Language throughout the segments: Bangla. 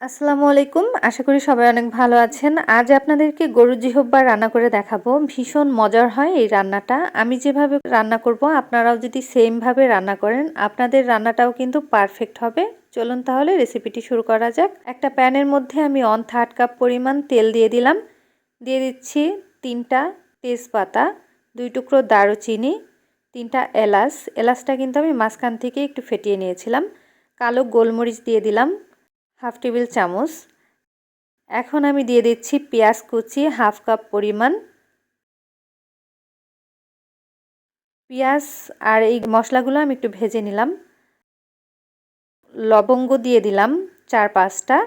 আসসালামু আলাইকুম। আশা করি সবাই অনেক ভালো আছেন। আজ আপনাদেরকে গরুর জিহব্বা রান্না করে দেখাবো। ভীষণ মজার হয় এই রান্নাটা। আমি যেভাবে রান্না করব আপনারাও যদি সেম ভাবে রান্না করেন আপনাদের রান্নাটাও কিন্তু পারফেক্ট হবে। চলুন তাহলে রেসিপিটি শুরু করা যাক। একটা প্যানের মধ্যে আমি 1/3 কাপ পরিমাণ তেল দিয়ে দিলাম। দিয়ে দিচ্ছি 3টা তেজপাতা, 2 টুকরো দারুচিনি, 3টা এলাচ। এলাচটা কিন্তু আমি মাঝখান থেকে একটু ফেটিয়ে নিয়েছিলাম। কালো গোলমরিচ দিয়ে দিলাম 1/2 টেবিল চামচ। এখন আমি দিয়ে দিচ্ছি পেঁয়াজ কুচি 1/2 কাপ পরিমাণ। পেঁয়াজ আর এই মশলাগুলো আমি একটু ভেজে নিলাম। লবঙ্গ দিয়ে দিলাম 4-5টা।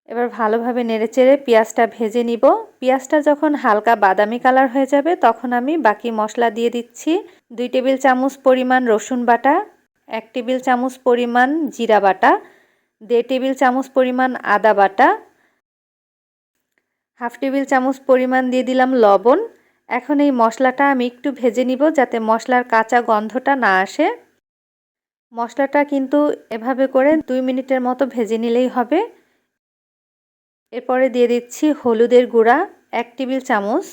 এবার ভালোভাবে নেড়েচেড়ে পেঁয়াজটা ভেজে নিব। পেঁয়াজটা যখন হালকা বাদামি কালার হয়ে যাবে তখন আমি বাকি মশলা দিয়ে দিচ্ছি। 2 টেবিল চামচ পরিমাণ রসুন বাটা, 1 টেবিল চামচ পরিমাণ জিরা বাটা, 1.5 টেবিল চামচ পরিমাণ আদা বাটা, 1/2 টেবিল চামচ পরিমাণ দিয়ে দিলাম লবণ। এখন এই মশলাটা আমি একটু ভেজে নিব যাতে মশলার কাঁচা গন্ধটা না আসে। মশলাটা কিন্তু এভাবে করে 2 মিনিটের মতো ভেজে নিলেই হবে। এরপরে দিয়ে দিচ্ছি হলুদের গুঁড়া 1 টেবিল চামচ,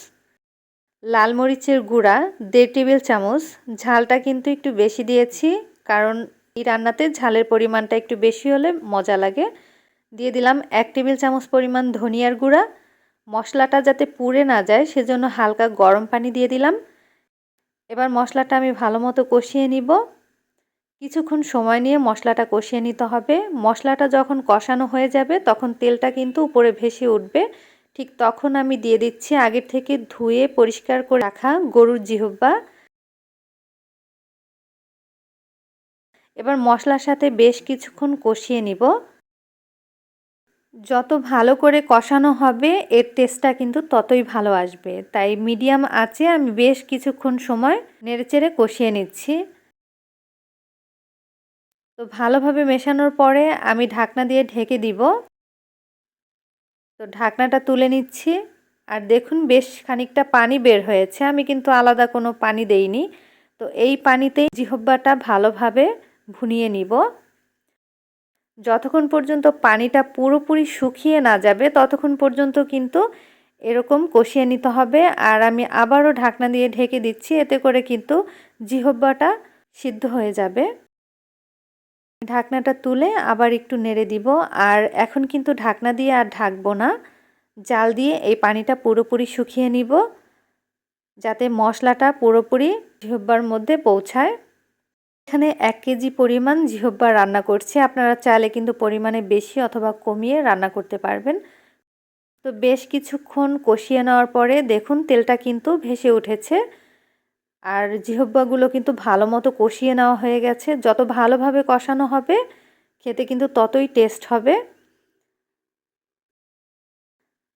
লাল মরিচের গুঁড়া 1.5 টেবিল চামচ। ঝালটা কিন্তু একটু বেশি দিয়েছি কারণ এই রান্নাতে ঝালের পরিমাণটা একটু বেশি হলে মজা লাগে। দিয়ে দিলাম 1 টেবিল চামচ পরিমাণ ধনিয়ার গুঁড়া। মশলাটা যাতে পুড়ে না যায় সেজন্য হালকা গরম পানি দিয়ে দিলাম। এবার মশলাটা আমি ভালো মতো কষিয়ে নিব। কিছুক্ষণ সময় নিয়ে মশলাটা কষিয়ে নিতে হবে। মশলাটা যখন কষানো হয়ে যাবে তখন তেলটা কিন্তু উপরে ভেসে উঠবে। ঠিক তখন আমি দিয়ে দিচ্ছি আগের থেকে ধুয়ে পরিষ্কার করে রাখা গরুর জিহ্বা। এবার মশলার সাথে বেশ কিছুক্ষণ কষিয়ে নিব। যত ভালো করে কষানো হবে এর টেস্টটা কিন্তু ততই ভালো আসবে। তাই মিডিয়াম আঁচে আমি বেশ কিছুক্ষণ সময় নেড়েচেড়ে কষিয়ে নিচ্ছি। তো ভালোভাবে মেশানোর পরে আমি ঢাকনা দিয়ে ঢেকে দিব। তো ঢাকনাটা তুলে নিচ্ছি। আর দেখুন বেশ খানিকটা পানি বের হয়েছে। আমি কিন্তু আলাদা কোনো পানি দেইনি। তো এই পানিতেই জিহ্বাটা ভালোভাবে ভুনিয়ে নিব। যতক্ষণ পর্যন্ত পানিটা পুরোপুরি শুকিয়ে না যাবে ততক্ষণ পর্যন্ত কিন্তু এরকম কষিয়ে নিতে হবে। আর আমি আবারও ঢাকনা দিয়ে ঢেকে দিচ্ছি, এতে করে কিন্তু জিহ্বাটা সিদ্ধ হয়ে যাবে। ঢাকনাটা তুলে আবার একটু নেড়ে দিব। আর এখন কিন্তু ঢাকনা দিয়ে আর ঢাকবো না, জাল দিয়ে এই পানিটা পুরোপুরি শুকিয়ে নিব যাতে মশলাটা পুরোপুরি জিহ্বার মধ্যে পৌঁছায়। এখানে 1 কেজি পরিমাণ জিহ্বা রান্না করছি। আপনারা চাইলে কিন্তু পরিমাণে বেশি অথবা কমিয়ে রান্না করতে পারবেন। তো বেশ কিছুক্ষণ কষিয়ে নেওয়ার পরে দেখুন তেলটা কিন্তু ভেসে উঠেছে আর জিহ্বাগুলো কিন্তু ভালো মতো কষিয়ে নেওয়া হয়ে গেছে। যত ভালোভাবে কষানো হবে খেতে কিন্তু ততই টেস্ট হবে।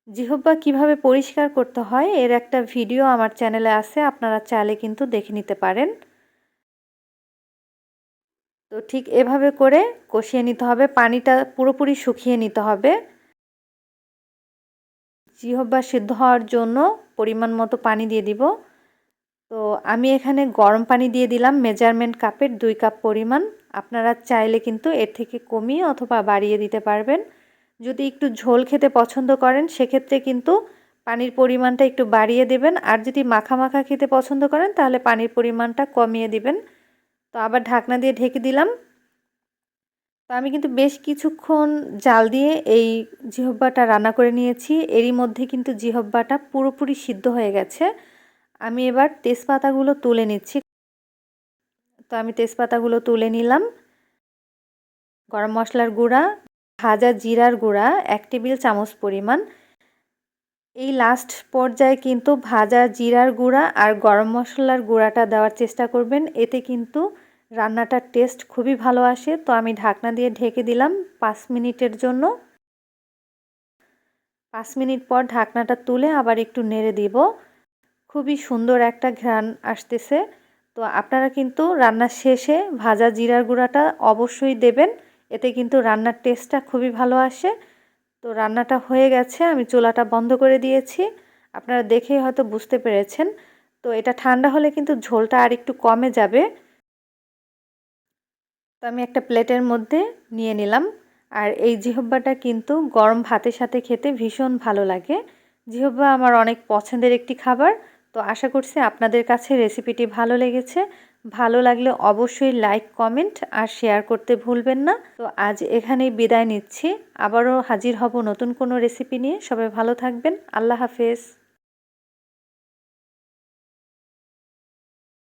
জিহ্বা কিভাবে পরিষ্কার করতে হয় এর একটা ভিডিও আমার চ্যানেলে আছে, আপনারা চাইলে কিন্তু দেখে নিতে পারেন। তো ঠিক এভাবে করে কষিয়ে নিতে হবে, পানিটা পুরোপুরি শুকিয়ে নিতে হবে। জিহ্বা সিদ্ধ হওয়ার জন্য পরিমাণ মতো পানি দিয়ে দিব। তো আমি এখানে গরম পানি দিয়ে দিলাম মেজারমেন্ট কাপের 2 কাপ পরিমাণ। আপনারা চাইলে কিন্তু এর থেকে কমিয়ে অথবা বাড়িয়ে দিতে পারবেন। যদি একটু ঝোল খেতে পছন্দ করেন সেক্ষেত্রে কিন্তু পানির পরিমাণটা একটু বাড়িয়ে দেবেন। আর যদি মাখা মাখা খেতে পছন্দ করেন তাহলে পানির পরিমাণটা কমিয়ে দিবেন। তো আবার ঢাকনা দিয়ে ঢেকে দিলাম। তো আমি কিন্তু বেশ কিছুক্ষণ জাল দিয়ে এই জিহ্বাটা রান্না করে নিয়েছি। এরই মধ্যে কিন্তু জিহ্বাটা পুরোপুরি সিদ্ধ হয়ে গেছে। আমি এবার তেজপাতাগুলো তুলে নিচ্ছি। তো আমি তেজপাতাগুলো তুলে নিলাম। গরম মশলার গুঁড়া, ভাজা জিরার গুঁড়া 1 টেবিল চামচ পরিমাণ। এই লাস্ট পর্যায়ে কিন্তু ভাজা জিরার গুঁড়া আর গরম মশলার গুঁড়াটা দেওয়ার চেষ্টা করবেন, এতে কিন্তু রান্নাটার টেস্ট খুবই ভালো আসে। তো আমি ঢাকনা দিয়ে ঢেকে দিলাম 5 মিনিটের জন্য। 5 মিনিট পর ঢাকনাটা তুলে আবার একটু নেড়ে দিব। খুবই সুন্দর একটা ঘ্রাণ আসতেছে। তো আপনারা কিন্তু রান্নার শেষে ভাজা জিরার গুঁড়াটা অবশ্যই দেবেন, এতে কিন্তু রান্নার টেস্টটা খুবই ভালো আসে। তো রান্নাটা হয়ে গেছে, আমি চুলাটা বন্ধ করে দিয়েছি। আপনারা দেখেই হয়তো বুঝতে পেরেছেন। তো এটা ঠান্ডা হলে কিন্তু ঝোলটা আর একটু কমে যাবে। তো আমি একটা প্লেটের মধ্যে নিয়ে নিলাম। আর এই জিহব্বাটা কিন্তু গরম ভাতের সাথে খেতে ভীষণ ভালো লাগে। জিহব্বা আমার অনেক পছন্দের একটি খাবার। তো আশা করছি আপনাদের কাছে রেসিপিটি ভালো লেগেছে। ভালো লাগলে অবশ্যই লাইক, কমেন্ট আর শেয়ার করতে ভুলবেন না। তো আজ এখানেই বিদায় নিচ্ছি। আবারও হাজির হব নতুন কোনো রেসিপি নিয়ে। সবাই ভালো থাকবেন। আল্লাহ হাফেজ।